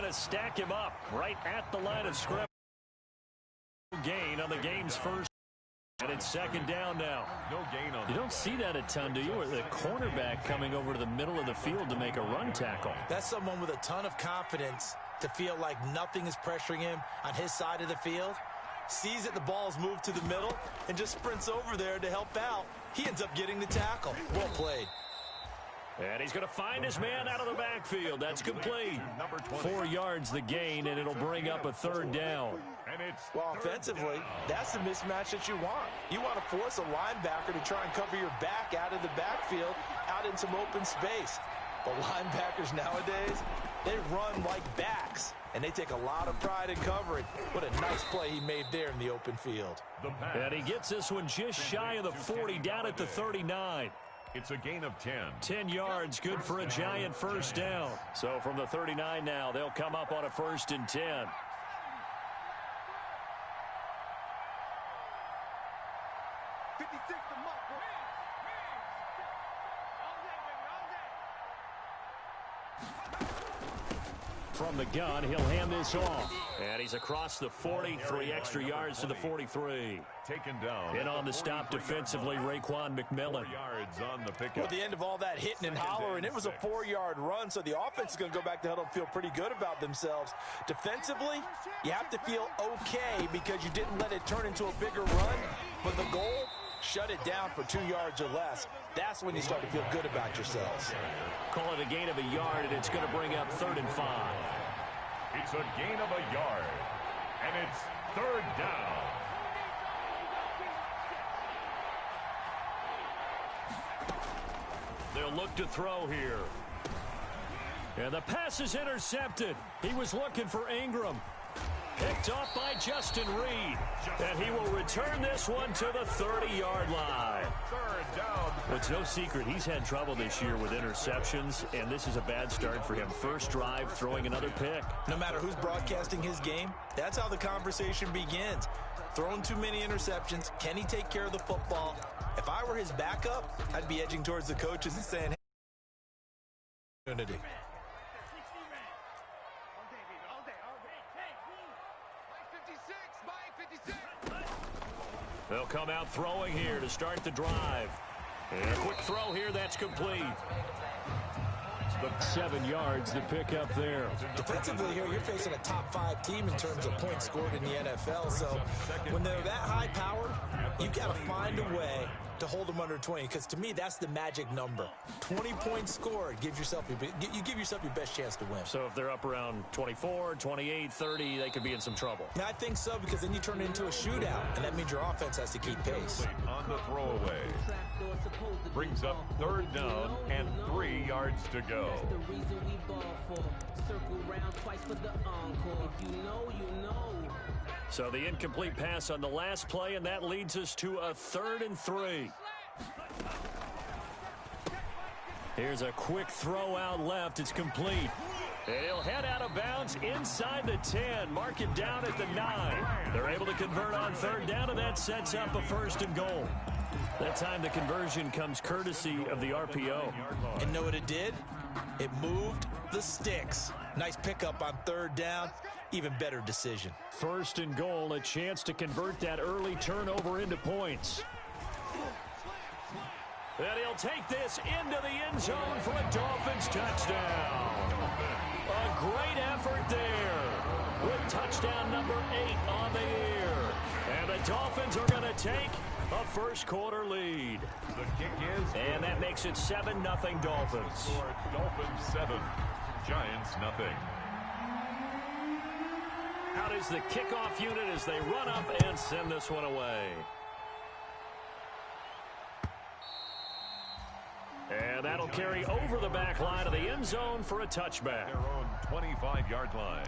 to stack him up right at the line of scrimmage. Gain on the game's first. And it's second down now. No gain on. You don't see that a ton, do you? Or the cornerback coming over to the middle of the field to make a run tackle. That's someone with a ton of confidence to feel like nothing is pressuring him on his side of the field. Sees that the ball's moved to the middle and just sprints over there to help out. He ends up getting the tackle. Well played. And he's going to find his man out of the backfield. That's complete. 4 yards the gain, and it'll bring up a third down. Well, offensively, that's the mismatch that you want. You want to force a linebacker to try and cover your back out of the backfield, out in some open space. But linebackers nowadays, they run like backs, and they take a lot of pride in covering. What a nice play he made there in the open field. And he gets this one just shy of the 40, down at the 39. It's a gain of 10. 10 yards, good for a Giant first down. So from the 39 now, they'll come up on a 1st and 10. From the gun, he'll hand this off. And he's across the 40, 3 extra yards to the 43. Taken down. And on the stop defensively, Raekwon McMillan. 4 yards on the pickup. Well, at the end of all that hitting and hollering, it was a 4-yard run, so the offense is going to go back to huddle and feel pretty good about themselves. Defensively, you have to feel okay because you didn't let it turn into a bigger run, but the goal, shut it down for 2 yards or less. That's when you start to feel good about yourselves. Call it a gain of a yard, and it's going to bring up 3rd and 5. It's a gain of a yard, and it's 3rd down. They'll look to throw here. And the pass is intercepted. He was looking for Ingram. Picked off by Justin Reed. And he will return this one to the 30-yard line. 3rd down. Well, it's no secret he's had trouble this year with interceptions, and this is a bad start for him. First drive, throwing another pick. No matter who's broadcasting his game, that's how the conversation begins. Throwing too many interceptions. Can he take care of the football? If I were his backup, I'd be edging towards the coaches and saying, hey, unity. They'll come out throwing here to start the drive. And a quick throw here, that's complete. 7 yards to pick up there. Defensively here, you're facing a top 5 team in terms of points scored in the NFL. So when they're that high powered, you got to find a way to hold them under 20, because to me, that's the magic number. 20 points scored gives yourself you give yourself your best chance to win. So if they're up around 24, 28, 30, they could be in some trouble. Yeah, I think so, because then you turn it into a shootout, and that means your offense has to keep pace. On the throwaway. Brings up 3rd down and 3 yards to go. So the incomplete pass on the last play, and that leads us to a 3rd and 3. Here's a quick throw out left. It's complete. And he'll head out of bounds inside the 10. Mark him down at the 9. They're able to convert on 3rd down, and that sets up a 1st and goal. That time the conversion comes courtesy of the RPO. And know what it did? It moved the sticks. Nice pickup on 3rd down. Even better decision. 1st and goal, a chance to convert that early turnover into points. And he'll take this into the end zone for a Dolphins touchdown. A great effort there with touchdown number 8 on the year. And the Dolphins are going to take a first-quarter lead. The kick is... And that makes it 7-0 Dolphins. Dolphins 7, Giants nothing. Out is the kickoff unit as they run up and send this one away. And that'll carry over the back line of the end zone for a touchback. Their own 25-yard line.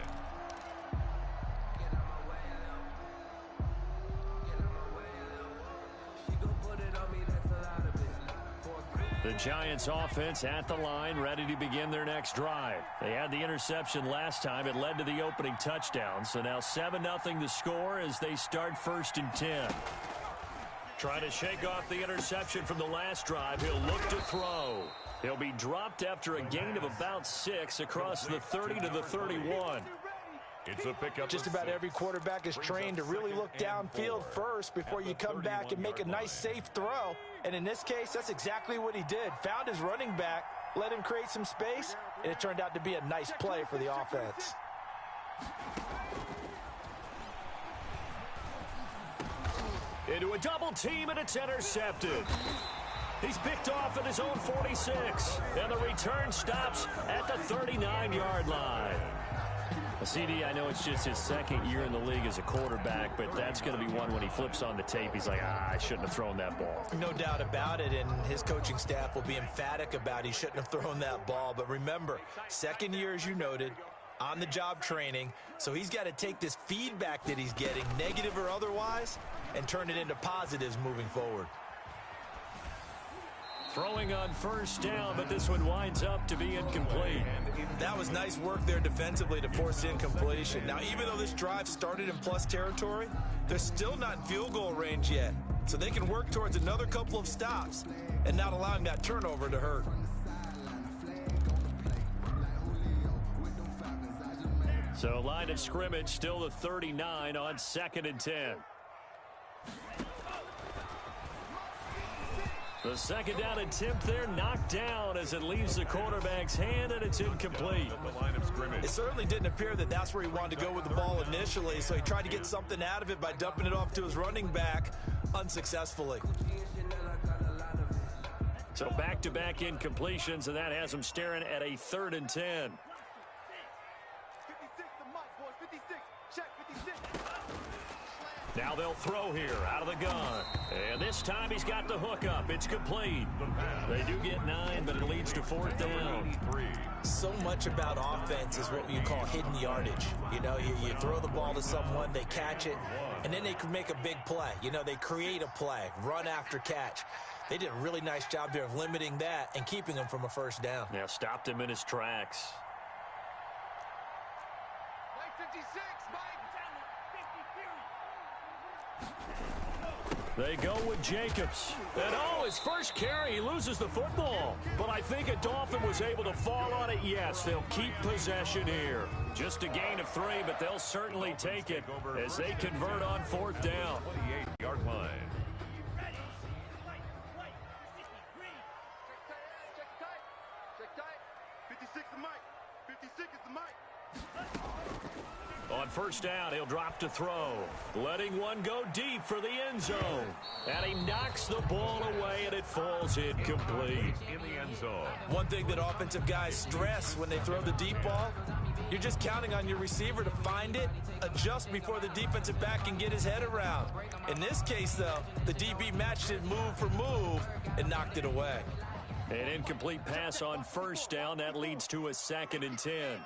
The Giants offense at the line, ready to begin their next drive. They had the interception last time. It led to the opening touchdown. So now 7-0 to score as they start 1st and 10. Trying to shake off the interception from the last drive. He'll look to throw. He'll be dropped after a gain of about 6 across the 30 to the 31. It's a pickup. Just about every quarterback is trained to really look downfield first before you come back and make a nice, safe throw. And in this case, that's exactly what he did. Found his running back, let him create some space, and it turned out to be a nice play for the offense. Into a double team, and it's intercepted. He's picked off at his own 46, and the return stops at the 39-yard line. CD, I know it's just his second year in the league as a quarterback, but that's going to be one when he flips on the tape. He's like, I shouldn't have thrown that ball. No doubt about it, and his coaching staff will be emphatic about he shouldn't have thrown that ball. But remember, second year, as you noted, on-the-job training, so he's got to take this feedback that he's getting, negative or otherwise, and turn it into positives moving forward. Throwing on first down, but this one winds up to be incomplete. That was nice work there defensively to force incompletion. Now, even though this drive started in plus territory, they're still not in field goal range yet. So they can work towards another couple of stops and not allowing that turnover to hurt. So line of scrimmage still the 39 on 2nd and 10. The second down attempt there knocked down as it leaves the quarterback's hand, and it's incomplete. The line of scrimmage. It certainly didn't appear that that's where he wanted to go with the ball initially, so he tried to get something out of it by dumping it off to his running back unsuccessfully. So back-to-back incompletions, and that has him staring at a 3rd and 10. Now they'll throw here out of the gun. And this time he's got the hook up. It's complete. They do get 9, but it leads to 4th down. So much about offense is what you call hidden yardage. You know, you throw the ball to someone, they catch it, and then they can make a big play. You know, they create a play, run after catch. They did a really nice job there of limiting that and keeping him from a first down. Yeah, stopped him in his tracks. They go with Jacobs. And his first carry, he loses the football. But I think a Dolphin was able to fall on it. Yes, they'll keep possession here. Just a gain of 3, but they'll certainly take it as they convert on 4th down. 28-yard line. On first down, he'll drop to throw. Letting one go deep for the end zone. And he knocks the ball away, and it falls incomplete. In the end zone. One thing that offensive guys stress when they throw the deep ball, you're just counting on your receiver to find it, adjust before the defensive back can get his head around. In this case, though, the DB matched it move for move and knocked it away. An incomplete pass on first down. That leads to a 2nd and 10.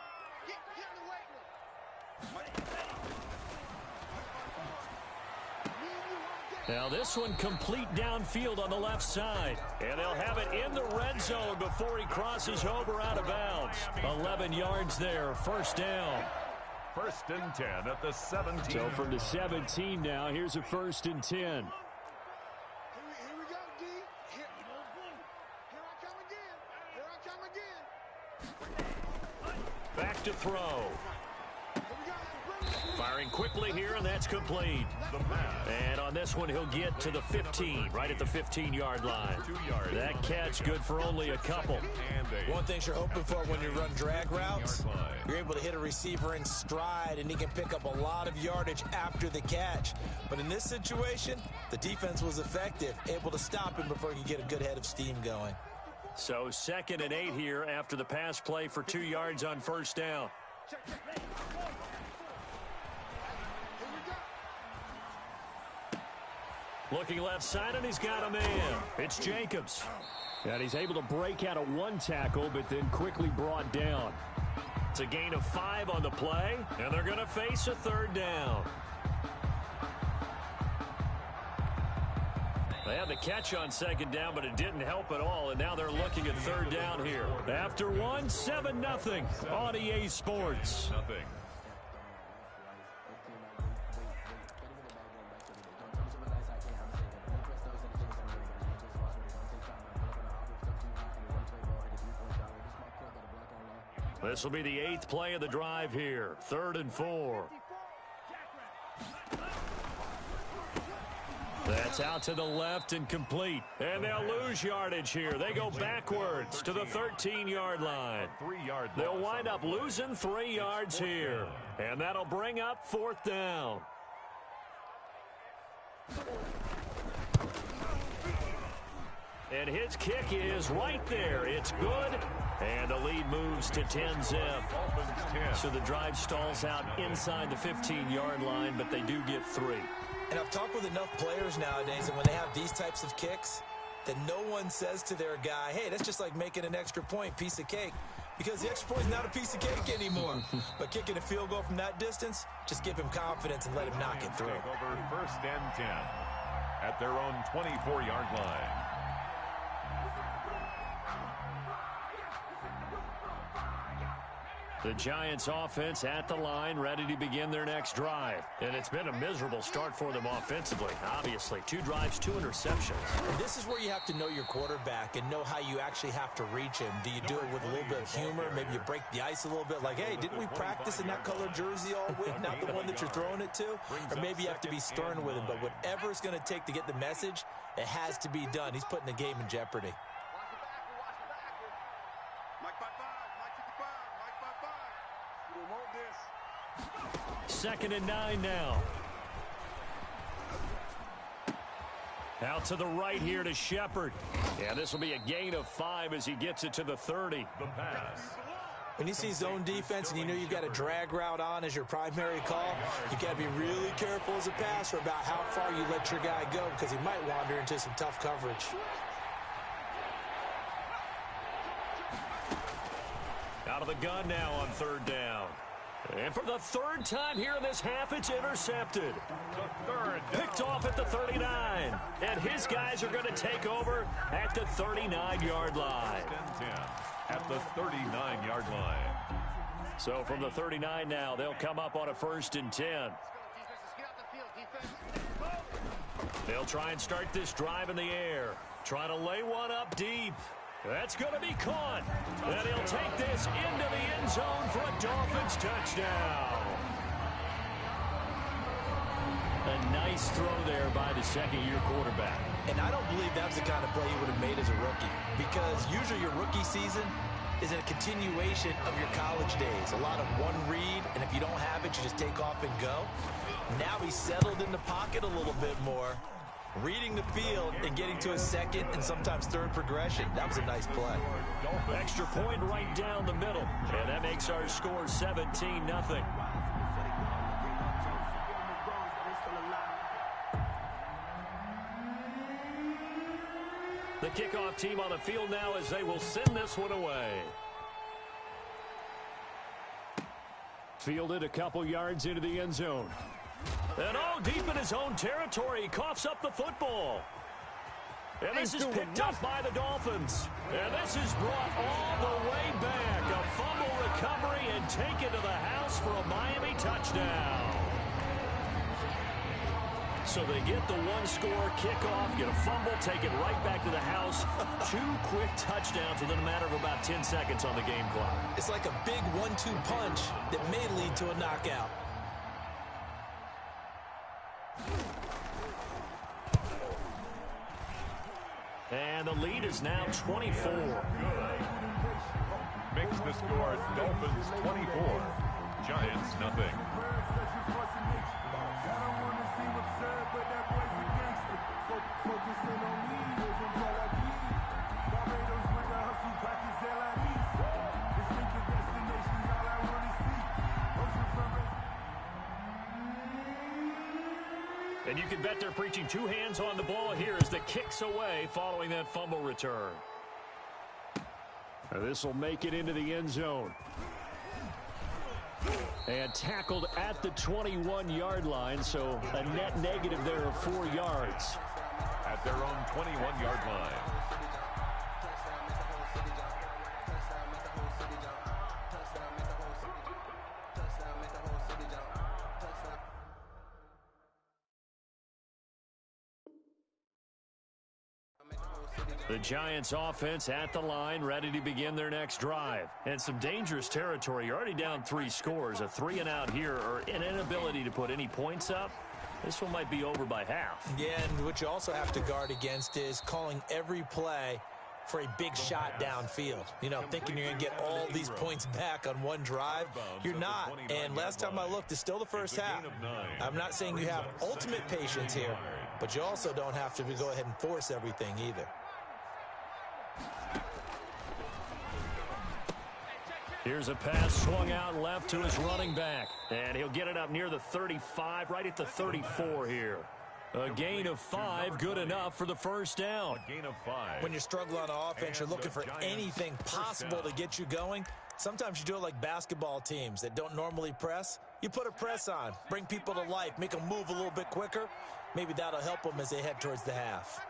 Now this one complete downfield on the left side. And they'll have it in the red zone before he crosses over out of bounds. 11 yards there, first down. 1st and 10 at the 17. So from the 17 now, here's a 1st and 10. Here we go, D. Here I come again. Back to throw. Firing quickly here, and that's complete. And on this one, he'll get to the 15, right at the 15-yard line. 2 yards. That catch good for only a couple. One thing you're hoping for when you run drag routes, you're able to hit a receiver in stride, and he can pick up a lot of yardage after the catch. But in this situation, the defense was effective, able to stop him before he could get a good head of steam going. So 2nd and 8 here after the pass play for 2 yards on first down. Looking left side, and he's got a man. It's Jacobs. And he's able to break out of one tackle, but then quickly brought down. It's a gain of 5 on the play, and they're going to face a 3rd down. They had the catch on 2nd down, but it didn't help at all, and now they're looking at 3rd down here. After 1, 7-0 on EA Sports. Nothing. This will be the 8th play of the drive here. 3rd and 4. That's out to the left and complete. And they'll lose yardage here. They go backwards to the 13-yard line. They'll wind up losing 3 yards here. And that'll bring up 4th down. And his kick is right there. It's good. And the lead moves to 10-zip. So the drive stalls out inside the 15-yard line, but they do get 3. And I've talked with enough players nowadays, and when they have these types of kicks, that no one says to their guy, hey, that's just like making an extra point, piece of cake. Because the extra point is not a piece of cake anymore. But kicking a field goal from that distance, just give him confidence and let him knock it through. Over 1st and 10 at their own 24-yard line. The Giants offense at the line, ready to begin their next drive. And it's been a miserable start for them offensively. Obviously, 2 drives, 2 interceptions. And this is where you have to know your quarterback and know how you actually have to reach him. Do you do it with a little bit of humor? Maybe you break the ice a little bit like, hey, didn't we practice in that color jersey all week, not the one that you're throwing it to? Or maybe you have to be stern with him. But whatever it's going to take to get the message, it has to be done. He's putting the game in jeopardy. 2nd and 9 now. Out to the right here to Shepard. Yeah, this will be a gain of 5 as he gets it to the 30. The pass. When you see zone defense and you know you've got a drag route on as your primary call, you got to be really careful as a passer about how far you let your guy go because he might wander into some tough coverage. Out of the gun now on 3rd down. And for the 3rd time here in this half, it's intercepted. Picked off at the 39. And his guys are going to take over at the 39-yard line. At the 39-yard line. So from the 39 now, they'll come up on a 1st and 10. They'll try and start this drive in the air. Trying to lay one up deep. That's going to be caught. And he'll take this into the end zone for a Dolphins touchdown. A nice throw there by the 2nd-year quarterback. And I don't believe that's the kind of play he would have made as a rookie. Because usually your rookie season is a continuation of your college days. A lot of one read, and if you don't have it, you just take off and go. Now he's settled in the pocket a little bit more. Reading the field and getting to a 2nd and sometimes 3rd progression. That was a nice play. Extra point right down the middle. And that makes our score 17-0. The kickoff team on the field now as they will send this one away. Fielded a couple yards into the end zone. And deep in his own territory, he coughs up the football. And this is picked up by the Dolphins. And this is brought all the way back. A fumble recovery and taken to the house for a Miami touchdown. So they get the one-score kickoff, get a fumble, take it right back to the house. 2 quick touchdowns within a matter of about 10 seconds on the game clock. It's like a big 1-2 punch that may lead to a knockout. And the lead is now 24. Makes the score Dolphins 24, Giants nothing. And you can bet they're preaching 2 hands on the ball here as the kick's away following that fumble return. This will make it into the end zone. And tackled at the 21-yard line, so a net negative there of 4 yards. At their own 21-yard line. The Giants offense at the line, ready to begin their next drive. And some dangerous territory. You're already down 3 scores. A 3-and-out here, or an inability to put any points up. This one might be over by half. Yeah, and what you also have to guard against is calling every play for a big shot downfield. You know, thinking you're going to get all these points back on one drive. You're not. And last time I looked, it's still the first half. I'm not saying you have ultimate patience here, but you also don't have to go ahead and force everything either. Here's a pass swung out left to his running back. And he'll get it up near the 35, right at the 34 here. A gain of 5, good enough for the first down. A gain of 5. When you're struggling on offense, you're looking for anything possible to get you going. Sometimes you do it like basketball teams that don't normally press. You put a press on, bring people to life, make them move a little bit quicker. Maybe that'll help them as they head towards the half.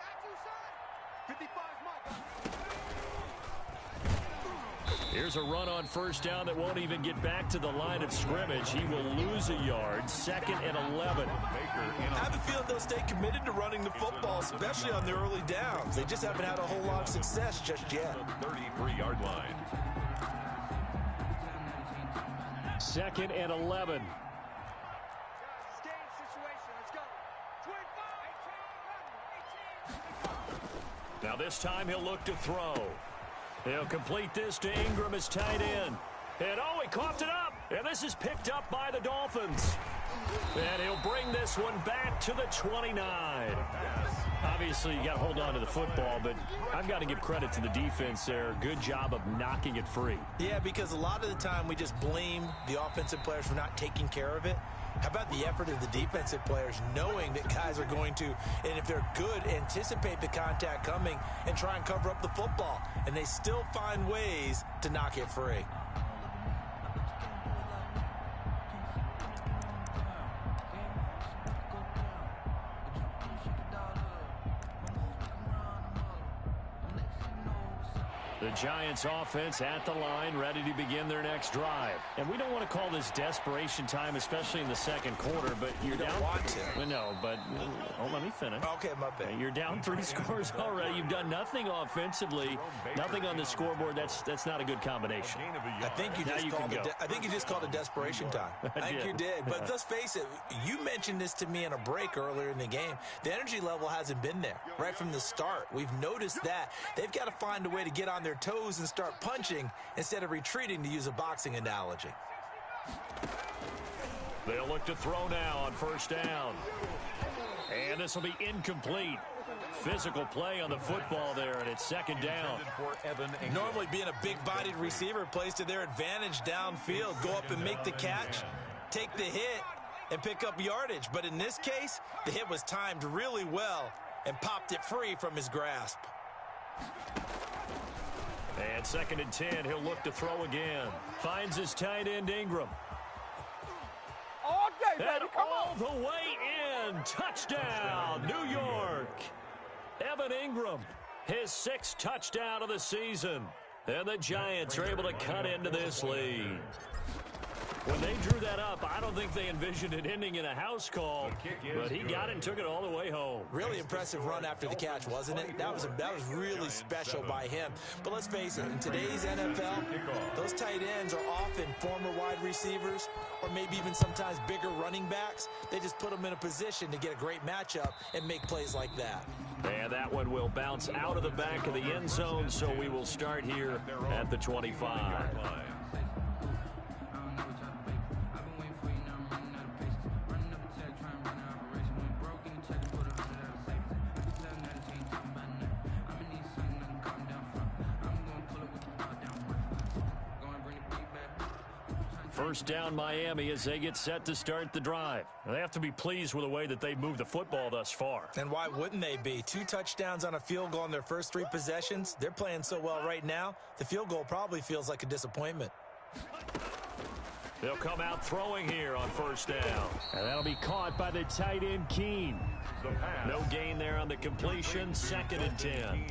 Here's a run on first down that won't even get back to the line of scrimmage. He will lose a yard. 2nd and 11. I have a feeling they'll stay committed to running the football, especially on their early downs. They just haven't had a whole lot of success just yet. 33-yard line. 2nd and 11. Now this time he'll look to throw. He'll complete this to Ingram as tight end. And oh, he coughed it up. And this is picked up by the Dolphins. And he'll bring this one back to the 29. Obviously, you got to hold on to the football, but I've got to give credit to the defense there. Good job of knocking it free. Yeah, because a lot of the time we just blame the offensive players for not taking care of it. How about the effort of the defensive players knowing that guys are going to, and if they're good, anticipate the contact coming and try and cover up the football. And they still find ways to knock it free. The Giants offense at the line, ready to begin their next drive. And we don't want to call this desperation time, especially in the second quarter, but you're down. Want to. No, but let me finish. Okay, my bad. You're down 3 scores already. You've done nothing offensively, nothing on the scoreboard. That's not a good combination. I think you just called it desperation time. I think you did. But let's face it, you mentioned this to me in a break earlier in the game. The energy level hasn't been there right from the start. We've noticed that. They've got to find a way to get on their toes and start punching instead of retreating, to use a boxing analogy. They'll look to throw now on first down. And this will be incomplete. Physical play on the football there, and it's 2nd down. Normally being a big-bodied receiver plays to their advantage downfield. Go up and make the catch, take the hit, and pick up yardage. But in this case, the hit was timed really well and popped it free from his grasp. And 2nd and 10, he'll look to throw again. Finds his tight end, Ingram. All day, baby, And come all on. the way in. Touchdown, New York. Evan Ingram, his 6th touchdown of the season. And the Giants are able to cut into this lead. When they drew that up, I don't think they envisioned it ending in a house call, but he got it and took it all the way home. Really impressive run after the catch, wasn't it? That was really special by him. But let's face it, in today's NFL, those tight ends are often former wide receivers or maybe even sometimes bigger running backs. They just put them in a position to get a great matchup and make plays like that. And that one will bounce out of the back of the end zone, so we will start here at the 25. First down, Miami, as they get set to start the drive. They have to be pleased with the way that they've moved the football thus far. And why wouldn't they be? 2 touchdowns on a field goal in their first 3 possessions. They're playing so well right now, the field goal probably feels like a disappointment. They'll come out throwing here on first down. And that'll be caught by the tight end, Keene. No gain there on the completion, 2nd and 10.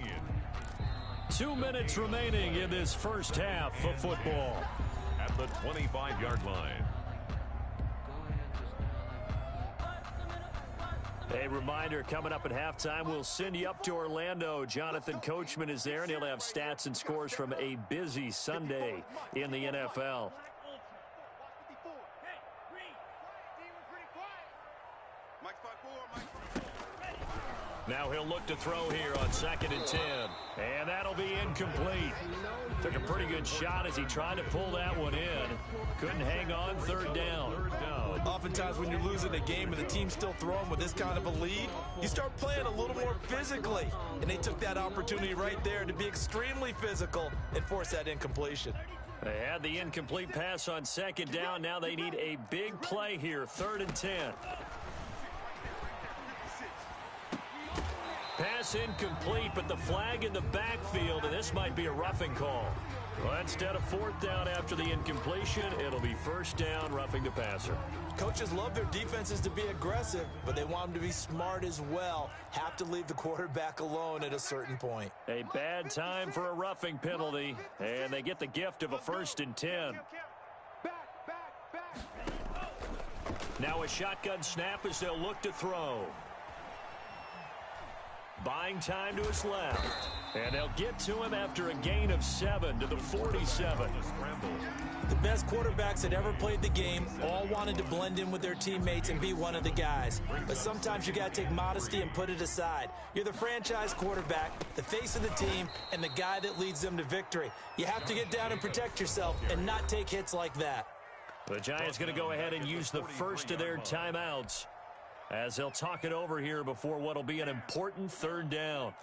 2 minutes remaining in this first half of football. At the 25-yard line. A reminder, coming up at halftime, we'll send you up to Orlando. Jonathan Coachman is there, and he'll have stats and scores from a busy Sunday in the NFL. Now he'll look to throw here on 2nd and 10. And that'll be incomplete. Took a pretty good shot as he tried to pull that one in. Couldn't hang on. 3rd down. Oftentimes when you're losing a game and the team's still throwing with this kind of a lead, you start playing a little more physically. And they took that opportunity right there to be extremely physical and force that incompletion. They had the incomplete pass on 2nd down. Now they need a big play here. 3rd and 10. Pass incomplete, but the flag in the backfield, and this might be a roughing call. Well, instead of 4th down after the incompletion, it'll be 1st down, roughing the passer. Coaches love their defenses to be aggressive, but they want them to be smart as well. Have to leave the quarterback alone at a certain point. A bad time for a roughing penalty, and they get the gift of a 1st and 10. Now a shotgun snap as they'll look to throw. Buying time to his left. And they'll get to him after a gain of 7 to the 47. The best quarterbacks that ever played the game all wanted to blend in with their teammates and be one of the guys. But sometimes you got to take modesty and put it aside. You're the franchise quarterback, the face of the team, and the guy that leads them to victory. You have to get down and protect yourself and not take hits like that. The Giants going to go ahead and use the first of their timeouts, as they'll talk it over here before what will be an important 3rd down.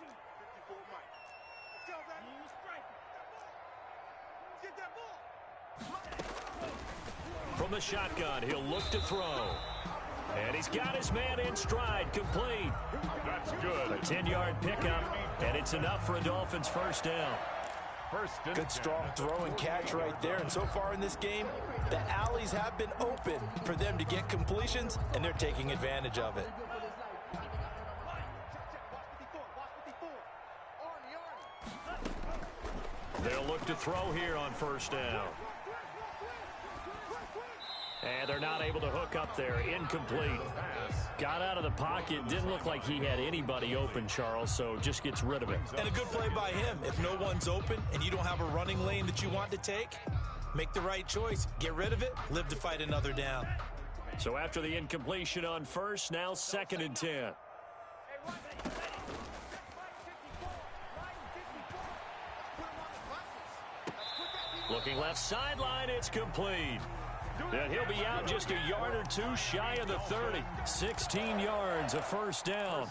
From the shotgun, he'll look to throw. And he's got his man in stride, complete. That's good. A 10-yard pickup, and it's enough for a Dolphins 1st down. Good strong throw and catch right there. And so far in this game, the alleys have been open for them to get completions, and they're taking advantage of it. They'll look to throw here on 1st down. And they're not able to hook up there. Incomplete. Got out of the pocket. Didn't look like he had anybody open, Charles, so just gets rid of it. And a good play by him. If no one's open and you don't have a running lane that you want to take, make the right choice. Get rid of it. Live to fight another down. So after the incompletion on 1st, now 2nd and 10. Looking left sideline, it's complete. And he'll be out just a yard or two shy of the 30. 16 yards, a 1st down.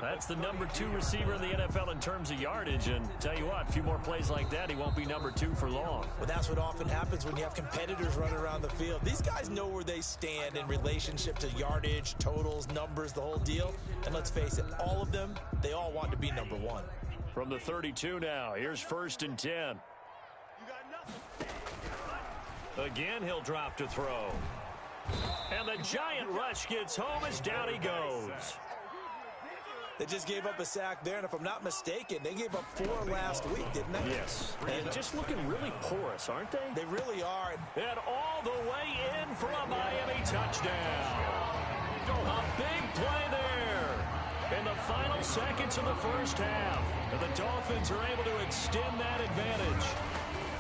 That's the number 2 receiver in the NFL in terms of yardage. And tell you what, a few more plays like that, he won't be number 2 for long. Well, that's what often happens when you have competitors running around the field. These guys know where they stand in relationship to yardage, totals, numbers, the whole deal. And let's face it, all of them, they all want to be number 1. From the 32 now, here's 1st and 10. Again, he'll drop to throw. And the giant rush gets home as down he goes. They just gave up a sack there, and if I'm not mistaken, they gave up 4 last week, didn't they? Yes. And just looking really porous, aren't they? They really are. And all the way in for a Miami touchdown. A big play there in the final seconds of the 1st half. And the Dolphins are able to extend that advantage.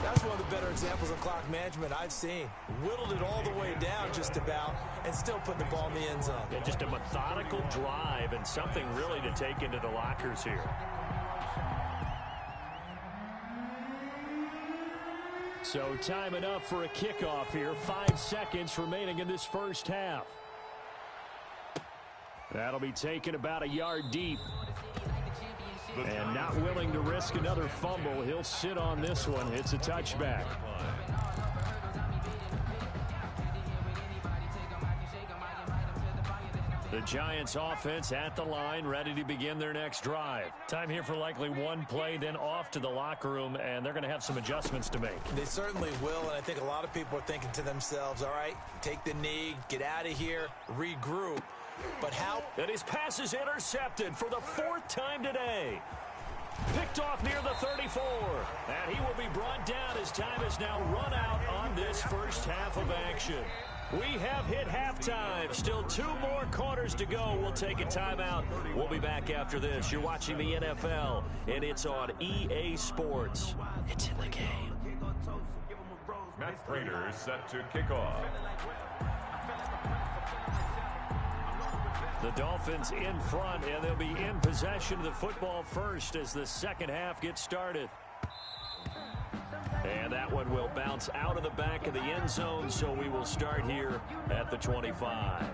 That's one of the better examples of clock management I've seen. Whittled it all the way down just about and still put the ball in the end zone. Yeah, just a methodical drive and something really to take into the lockers here. So time enough for a kickoff here. 5 seconds remaining in this 1st half. That'll be taken about a yard deep. And not willing to risk another fumble, he'll sit on this one. It's a touchback. The Giants offense at the line, ready to begin their next drive. Time here for likely one play, then off to the locker room, and they're going to have some adjustments to make. They certainly will, and I think a lot of people are thinking to themselves, all right, take the knee, get out of here, regroup. But how? And his pass is intercepted for the 4th time today. Picked off near the 34. And he will be brought down as time has now run out on this 1st half of action. We have hit halftime. Still 2 more quarters to go. We'll take a timeout. We'll be back after this. You're watching the NFL, and it's on EA Sports. It's in the game. Matt Prater set to kick off. The Dolphins in front, and they'll be in possession of the football first as the second half gets started. And that one will bounce out of the back of the end zone, so we will start here at the 25.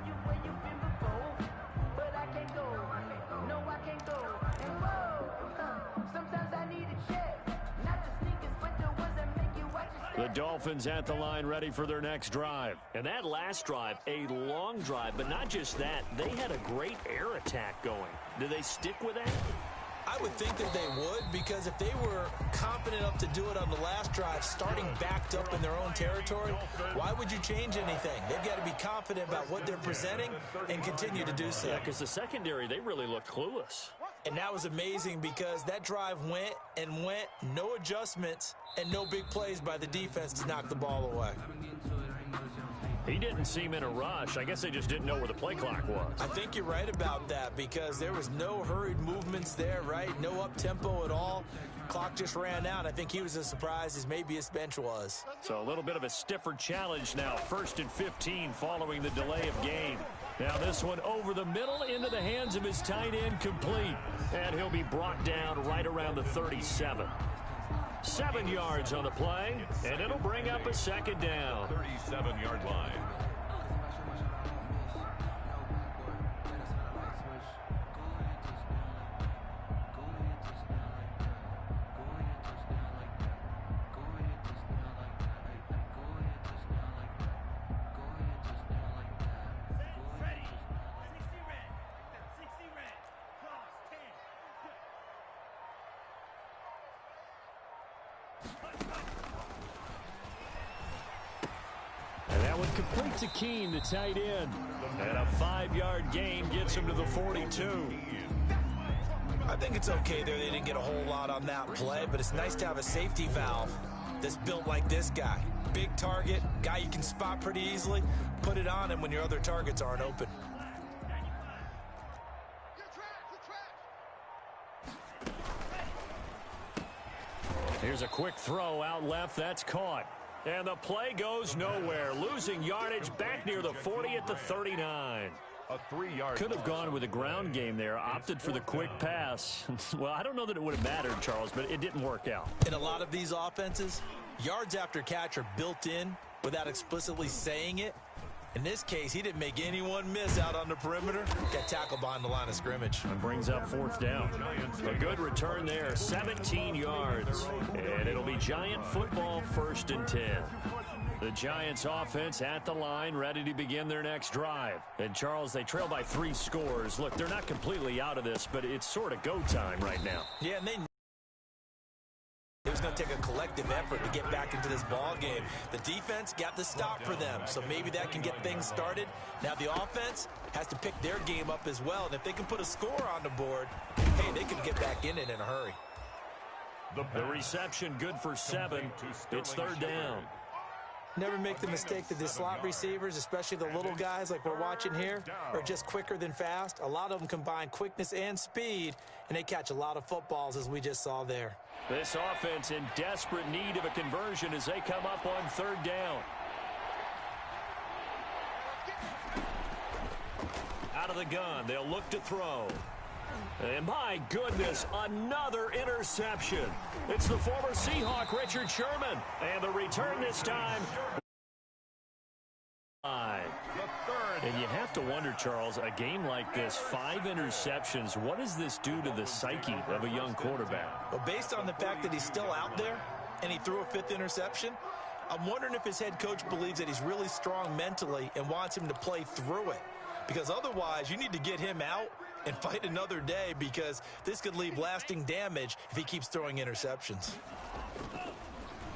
The Dolphins at the line ready for their next drive. And that last drive, a long drive, but not just that. They had a great air attack going. Do they stick with that? I would think that they would, because if they were confident enough to do it on the last drive, starting backed up in their own territory, why would you change anything? They've got to be confident about what they're presenting and continue to do so. Yeah, because the secondary, they really looked clueless. And that was amazing because that drive went and went, no adjustments, and no big plays by the defense to knock the ball away. He didn't seem in a rush. I guess they just didn't know where the play clock was. I think you're right about that because there was no hurried movements there, right? No up-tempo at all. Clock just ran out. I think he was as surprised as maybe his bench was. So a little bit of a stiffer challenge now. 1st and 15 following the delay of game. Now this one over the middle into the hands of his tight end, complete. And he'll be brought down right around the 37. 7 yards on the play, and it'll bring up a second down. 37-yard line. Complete to Keene, the tight end. And a 5-yard gain gets him to the 42. I think it's okay there. They didn't get a whole lot on that play, but it's nice to have a safety valve that's built like this guy. Big target, guy you can spot pretty easily. Put it on him when your other targets aren't open. Here's a quick throw out left. That's caught. And the play goes nowhere. Losing yardage back near the 40 at the 39. A 3-yard. Could have gone with a ground game there. Opted for the quick pass. Well, I don't know that it would have mattered, Charles, but it didn't work out. In a lot of these offenses, yards after catch are built in without explicitly saying it. In this case, he didn't make anyone miss out on the perimeter. Got tackled behind the line of scrimmage. And brings up 4th down. A good return there, 17 yards. And it'll be Giant football, 1st and 10. The Giants offense at the line, ready to begin their next drive. And, Charles, they trail by 3 scores. Look, they're not completely out of this, but it's sort of go time right now. Yeah, and it was going to take a collective effort to get back into this ball game. The defense got the stop for them, so maybe that can get things started. Now the offense has to pick their game up as well, and if they can put a score on the board, hey, they could get back in it in a hurry. The reception good for 7. It's 3rd down. Never make the mistake that the slot receivers, especially the little guys like we're watching here, are just quicker than fast. A lot of them combine quickness and speed, and they catch a lot of footballs, as we just saw there. This offense in desperate need of a conversion as they come up on 3rd down. Out of the gun, they'll look to throw. And my goodness, another interception. It's the former Seahawk, Richard Sherman. And the return this time. And you have to wonder, Charles, a game like this, 5 interceptions, what does this do to the psyche of a young quarterback? Well, based on the fact that he's still out there and he threw a 5th interception, I'm wondering if his head coach believes that he's really strong mentally and wants him to play through it. Because otherwise, you need to get him out and fight another day, because this could leave lasting damage if he keeps throwing interceptions.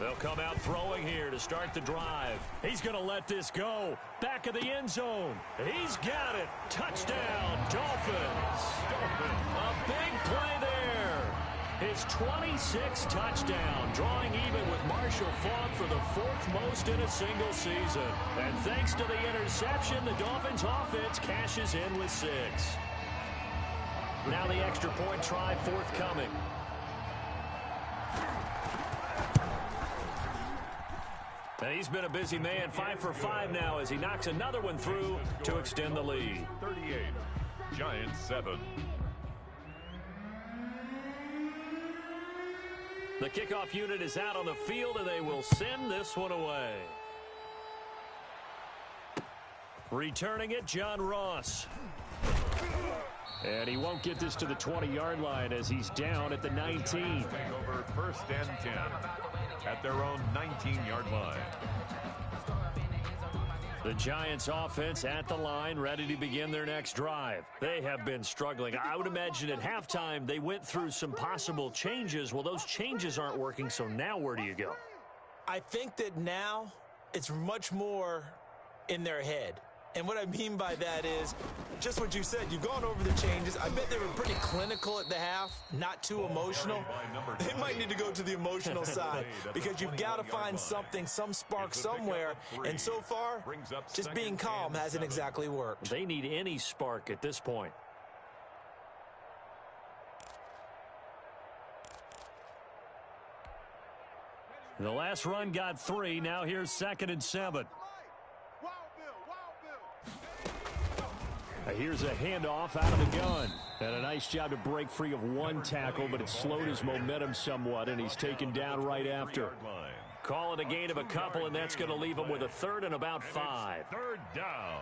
They'll come out throwing here to start the drive. He's going to let this go. Back of the end zone. He's got it. Touchdown, Dolphins. A big play there. his 26th touchdown, drawing even with Marshall Faulk for the 4th most in a single season. And thanks to the interception, the Dolphins offense cashes in with 6. Now the extra point try forthcoming. And he's been a busy man, 5 for 5 now as he knocks another one through to extend the lead. 38, Giants 7. The kickoff unit is out on the field, and they will send this one away. Returning it, John Ross. And he won't get this to the 20-yard line as he's down at the 19. Take over 1st and 10 at their own 19-yard line. The Giants offense at the line, ready to begin their next drive. They have been struggling. I would imagine at halftime they went through some possible changes. Well, those changes aren't working, so now where do you go? I think that now it's much more in their head. And what I mean by that is just what you said. You've gone over the changes. I bet they were pretty clinical at the half, not too emotional. They might need to go to the emotional side because you've got to find something, some spark somewhere. And so far, just being calm hasn't exactly worked. They need any spark at this point. The last run got 3. Now here's 2nd and 7. Here's a handoff out of the gun. And a nice job to break free of one tackle, but it slowed his momentum somewhat, and he's taken down right after. Call it a gain of a couple, and that's going to leave him with a 3rd and about 5. 3rd down.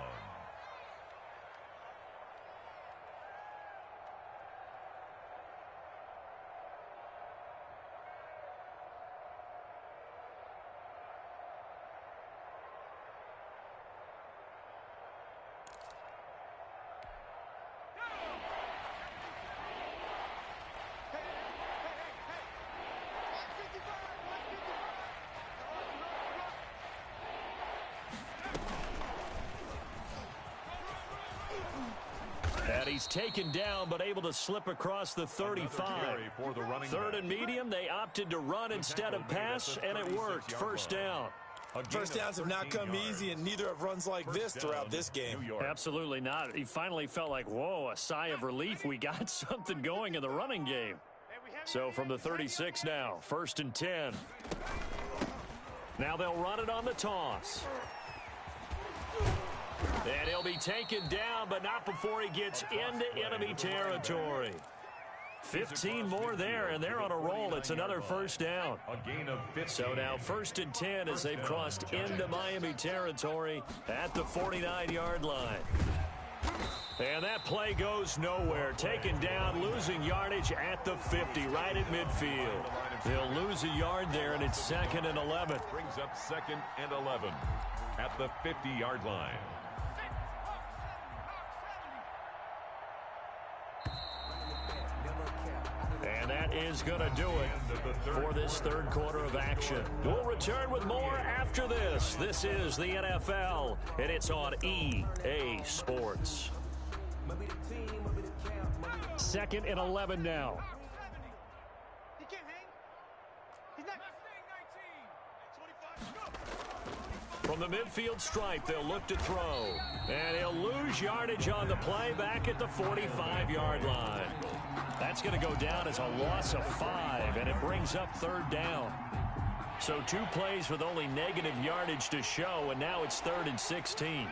And he's taken down, but able to slip across the 35. 3rd and medium, they opted to run instead of pass, and it worked. 1st down. First downs have not come easy, and neither have runs like this throughout this game. Absolutely not. He finally felt like, whoa, a sigh of relief. We got something going in the running game. So from the 36 now, 1st and 10. Now they'll run it on the toss. And he'll be taken down, but not before he gets into enemy territory. 15 more there, and they're on a roll. It's another 1st down. So now 1st and 10 as they've crossed into Miami territory at the 49-yard line. And that play goes nowhere. Taken down, losing yardage at the 50, right at midfield. They'll lose a yard there, and it's 2nd and 11. Brings up 2nd and 11 at the 50-yard line. And that is going to do it for this 3rd quarter of action. We'll return with more after this. This is the NFL, and it's on EA Sports. 2nd and 11 now. From the midfield stripe, they'll look to throw. And he'll lose yardage on the play back at the 45-yard line. That's going to go down as a loss of 5, and it brings up 3rd down. So 2 plays with only negative yardage to show, and now it's 3rd and 16.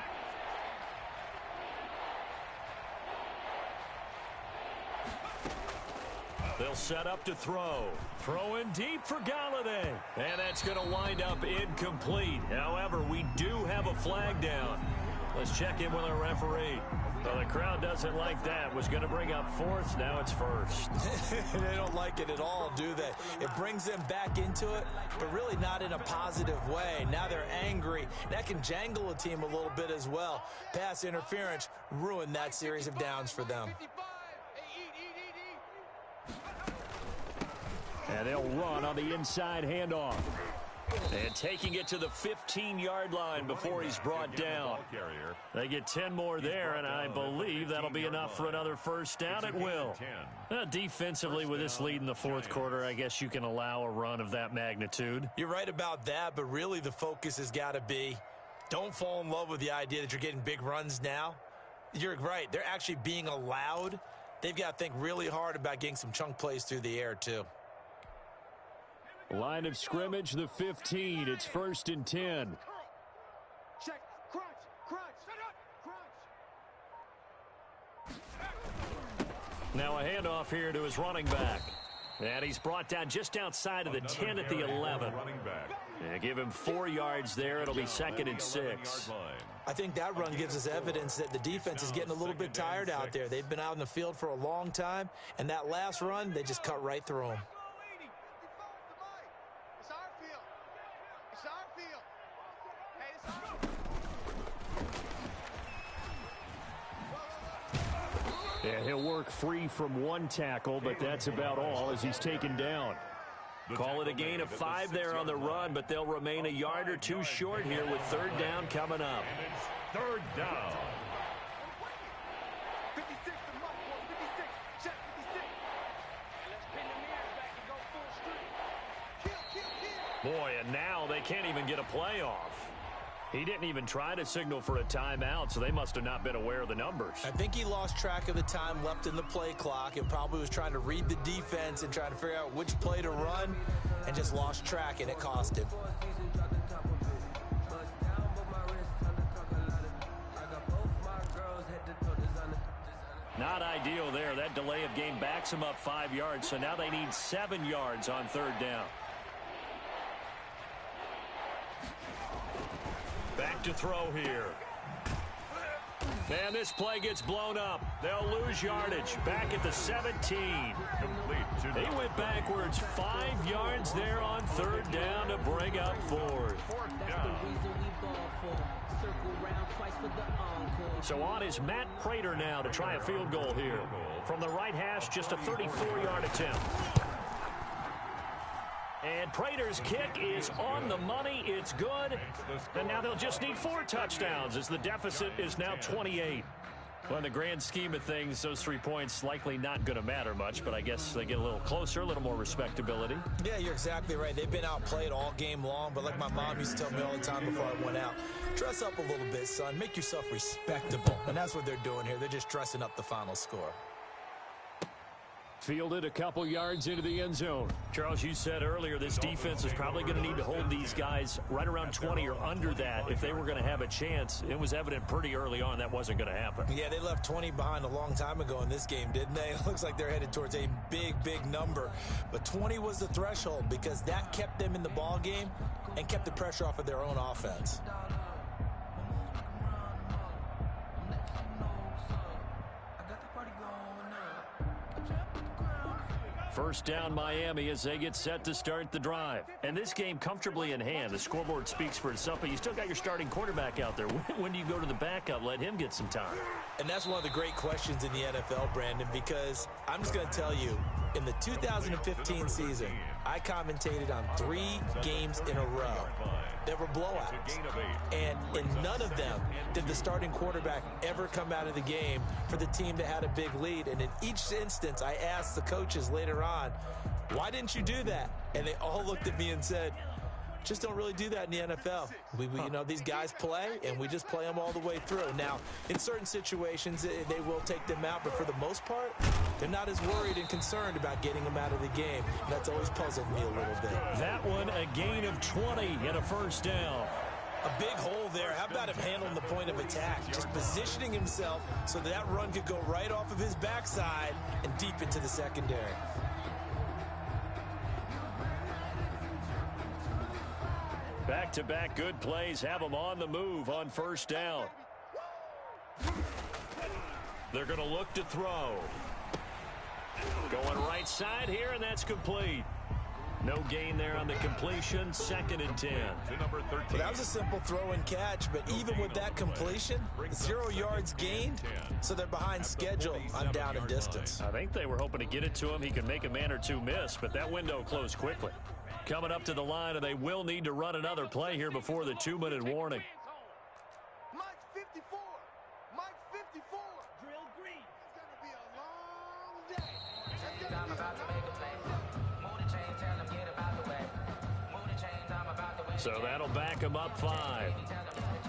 They'll set up to throw. Throw in deep for Galladay. And that's going to wind up incomplete. However, we do have a flag down. Let's check in with our referee. Well, the crowd doesn't like that. Was going to bring up 4th. Now it's 1st. They don't like it at all, do they? It brings them back into it, but really not in a positive way. Now they're angry. That can jangle a team a little bit as well. Pass interference ruined that series of downs for them. And they'll run on the inside handoff. And taking it to the 15-yard line before he's brought down. They get 10 more there, and I believe that'll be enough for another first down at will. Defensively, with this lead in the fourth quarter, I guess you can allow a run of that magnitude. You're right about that, but really the focus has got to be don't fall in love with the idea that you're getting big runs now. You're right. They're actually being allowed. They've got to think really hard about getting some chunk plays through the air, too. Line of scrimmage, the 15. It's 1st and 10. Check. Crunch. Now a handoff here to his running back. And he's brought down just outside of the 10 at the 11. Yeah, give him 4 yards there. It'll be 2nd and 6. I think that run gives us evidence that the defense is getting a little bit tired out there. They've been out in the field for a long time, and that last run, they just cut right through them. Yeah, he'll work free from 1 tackle, but that's about all as he's taken down. Call it a gain of 5 there on the run, but they'll remain a yard or 2 short here with 3rd down coming up. 3rd down. 56 to Mark, 56. Check 56. Let's pin the mirrors back and go full street. Kill. Boy, and now they can't even get a play off. He didn't even try to signal for a timeout, so they must have not been aware of the numbers. I think he lost track of the time left in the play clock and probably was trying to read the defense and trying to figure out which play to run and just lost track, and it cost him. Not ideal there. That delay of game backs him up 5 yards, so now they need 7 yards on 3rd down. Back to throw here. And this play gets blown up. They'll lose yardage. Back at the 17. He went backwards 5 yards there on 3rd down to bring up 4th. So on is Matt Prater now to try a field goal here. From the right hash, just a 34-yard attempt. And Prater's kick is on the money. It's good. And now they'll just need 4 touchdowns as the deficit is now 28. Well, in the grand scheme of things, those 3 points likely not going to matter much, but I guess they get a little closer, a little more respectability. Yeah, you're exactly right. They've been outplayed all game long, but like my mom used to tell me all the time before I went out, dress up a little bit, son. Make yourself respectable. And that's what they're doing here. They're just dressing up the final score. Fielded a couple yards into the end zone. Charles, you said earlier this defense is probably going to need to hold these guys right around 20 or under that if they were going to have a chance. It was evident pretty early on that wasn't going to happen. Yeah, they left 20 behind a long time ago in this game, didn't they? It looks like they're headed towards a big, big number. But 20 was the threshold because that kept them in the ball game and kept the pressure off of their own offense. First down Miami as they get set to start the drive. And this game comfortably in hand. The scoreboard speaks for itself, but you still got your starting quarterback out there. When do you go to the backup? Let him get some time. And that's one of the great questions in the NFL, Brandon, because I'm just going to tell you, in the 2015 season, I commentated on 3 games in a row that were blowouts. And in none of them did the starting quarterback ever come out of the game for the team that had a big lead. And in each instance, I asked the coaches later on, why didn't you do that? And they all looked at me and said, just don't really do that in the NFL. You know, these guys play, and we just play them all the way through. Now, in certain situations, they will take them out, but for the most part, they're not as worried and concerned about getting them out of the game. And that's always puzzled me a little bit. That one, a gain of 20 and a first down. A big hole there. How about him handling the point of attack? Just positioning himself so that run could go right off of his backside and deep into the secondary. Back-to-back good plays have them on the move on first down. They're going to look to throw. Going right side here, and that's complete. No gain there on the completion. 2nd and 10. Well, that was a simple throw and catch, but even with that completion, 0 yards gained, so they're behind schedule on down and distance. I think they were hoping to get it to him. He could make a man or two miss, but that window closed quickly. coming up to the line, and they will need to run another play here before the 2-minute warning. Mike's 54. Mike's 54. Drill green. It's going to be a long day. I'm about to make a play. Move the chain, tell them get about the way. Move the chains, I'm about to win. So that'll back them up 5. Tell them